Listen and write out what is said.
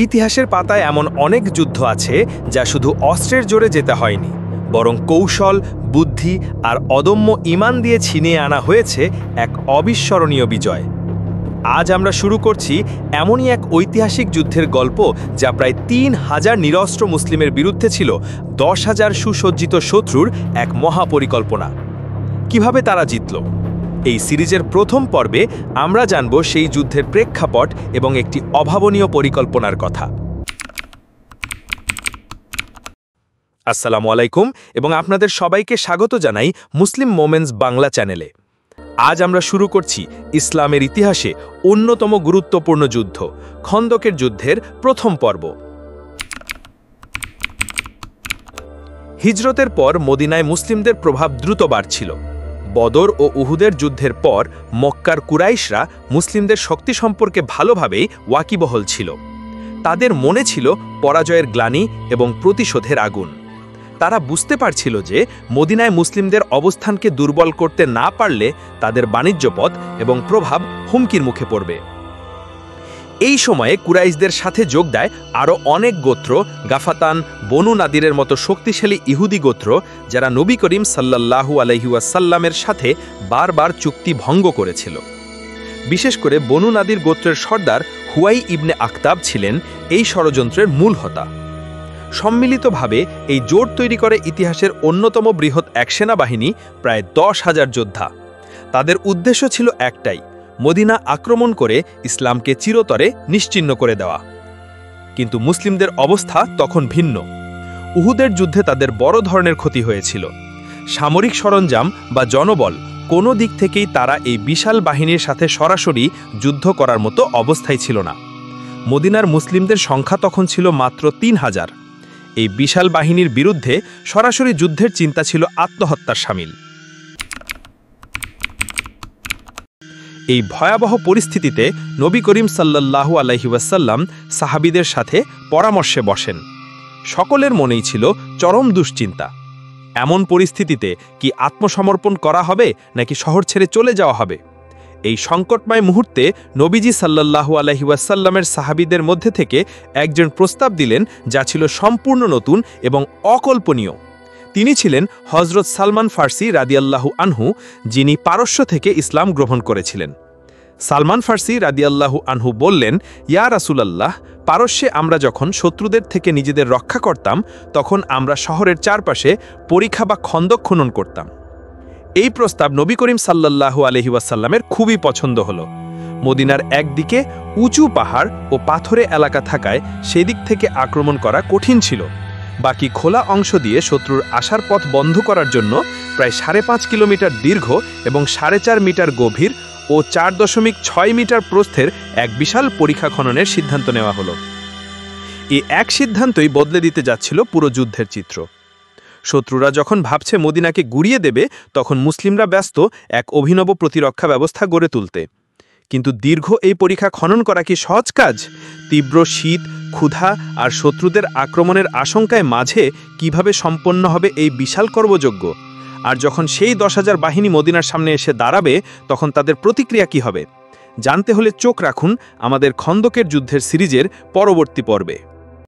ইতিহাসের পাতায় এমন অনেক যুদ্ধ আছে যা শুধু অস্ত্রের জোরে যেতে হয়নি, বরং কৌশল, বুদ্ধি আর অদম্য ঈমান দিয়ে ছিনিয়ে আনা হয়েছে এক অবিস্মরণীয় বিজয়। আজ আমরা শুরু করছি এমনই এক ঐতিহাসিক যুদ্ধের গল্প যা প্রায় ৩,০০০ নিরস্ত্র মুসলিমের বিরুদ্ধে ছিল ১০,০০০ সুসজ্জিত শত্রুর এক মহাপরিকল্পনা। কিভাবে তারা জিতল? এই সিরিজের প্রথম পর্বে আমরা জানব সেই যুদ্ধের প্রেক্ষাপট এবং একটি অভাবনীয় পরিকল্পনার কথা। আসসালামু আলাইকুম এবং আপনাদের সবাইকে স্বাগত জানাই মুসলিম মোমেন্টস বাংলা চ্যানেলে। আজ আমরা শুরু করছি ইসলামের ইতিহাসে অন্যতম গুরুত্বপূর্ণ যুদ্ধ, খন্দকের যুদ্ধের প্রথম পর্ব। হিজরতের পর মদিনায় মুসলিমদের প্রভাব দ্রুত বাড়ছিল। বদর ও উহুদের যুদ্ধের পর মক্কার কুরাইশরা মুসলিমদের শক্তি সম্পর্কে ভালোভাবেই ওয়াকিবহল ছিল। তাদের মনে ছিল পরাজয়ের গ্লানি এবং প্রতিশোধের আগুন। তারা বুঝতে পারছিল যে মদিনায় মুসলিমদের অবস্থানকে দুর্বল করতে না পারলে তাদের বাণিজ্য পথ এবং প্রভাব হুমকির মুখে পড়বে। এই সময়ে কুরাইশদের সাথে যোগ দেয় আরও অনেক গোত্র, গাফাতান, বনু নাদিরের মতো শক্তিশালী ইহুদি গোত্র, যারা নবী করিম সাল্লাল্লাহু আলাইহি ওয়াসাল্লামের সাথে বারবার চুক্তি ভঙ্গ করেছিল। বিশেষ করে বনু নাদির গোত্রের সর্দার হুয়াই ইবনে আখতাব ছিলেন এই ষড়যন্ত্রের মূল হোতা। সম্মিলিতভাবে এই জোট তৈরি করে ইতিহাসের অন্যতম বৃহৎ এক সেনাবাহিনী, প্রায় ১০,০০০ যোদ্ধা। তাদের উদ্দেশ্য ছিল একটাই, মদিনা আক্রমণ করে ইসলামকে চিরতরে নিশ্চিহ্ন করে দেওয়া। কিন্তু মুসলিমদের অবস্থা তখন ভিন্ন। উহুদের যুদ্ধে তাদের বড় ধরনের ক্ষতি হয়েছিল। সামরিক সরঞ্জাম বা জনবল কোনো দিক থেকেই তারা এই বিশাল বাহিনীর সাথে সরাসরি যুদ্ধ করার মতো অবস্থায় ছিল না। মদিনার মুসলিমদের সংখ্যা তখন ছিল মাত্র ৩,০০০। এই বিশাল বাহিনীর বিরুদ্ধে সরাসরি যুদ্ধের চিন্তা ছিল আত্মহত্যার শামিল। এই ভয়াবহ পরিস্থিতিতে নবী করিম সাল্লাল্লাহু আলাইহি ওয়াসাল্লাম সাহাবীদের সাথে পরামর্শে বসেন। সকলের মনেই ছিল চরম দুশ্চিন্তা। এমন পরিস্থিতিতে কি আত্মসমর্পণ করা হবে নাকি শহর ছেড়ে চলে যাওয়া হবে? এই সংকটময় মুহূর্তে নবীজি সাল্লাল্লাহু আলাইহি ওয়াসাল্লামের সাহাবীদের মধ্যে থেকে একজন প্রস্তাব দিলেন যা ছিল সম্পূর্ণ নতুন এবং অকল্পনীয়। তিনি ছিলেন হযরত সালমান ফার্সি রাদিয়াল্লাহু আনহু, যিনি পারস্য থেকে ইসলাম গ্রহণ করেছিলেন। সালমান ফার্সি রাদিয়াল্লাহু আনহু বললেন, ইয়া রাসূলুল্লাহ, পারস্যে আমরা যখন শত্রুদের থেকে নিজেদের রক্ষা করতাম তখন আমরা শহরের চারপাশে পরিখা বা খন্দক খনন করতাম। এই প্রস্তাব নবী করিম সাল্লাল্লাহু আলাইহি ওয়াসাল্লামের খুবই পছন্দ হলো। মদিনার একদিকে উঁচু পাহাড় ও পাথরে এলাকা থাকায় সেদিক থেকে আক্রমণ করা কঠিন ছিল। বাকি খোলা অংশ দিয়ে শত্রুর আসার পথ বন্ধ করার জন্য প্রায় ৫.৫ কিলোমিটার দীর্ঘ এবং ৪.৫ মিটার গভীর ও ৪.৬ মিটার প্রস্থের এক বিশাল পরিখা খননের সিদ্ধান্ত নেওয়া হলো। এই এক সিদ্ধান্তই বদলে দিতে যাচ্ছিল পুরো যুদ্ধের চিত্র। শত্রুরা যখন ভাবছে মদিনাকে গুড়িয়ে দেবে, তখন মুসলিমরা ব্যস্ত এক অভিনব প্রতিরক্ষা ব্যবস্থা গড়ে তুলতে। কিন্তু দীর্ঘ এই পরিখা খনন করা কি সহজ কাজ? তীব্র শীত, ক্ষুধা আর শত্রুদের আক্রমণের আশঙ্কায় মাঝে কিভাবে সম্পন্ন হবে এই বিশাল কর্মযজ্ঞ? আর যখন সেই ১০,০০০ বাহিনী মদিনার সামনে এসে দাঁড়াবে, তখন তাদের প্রতিক্রিয়া কি হবে? জানতে হলে চোখ রাখুন আমাদের খন্দকের যুদ্ধের সিরিজের পরবর্তী পর্বে।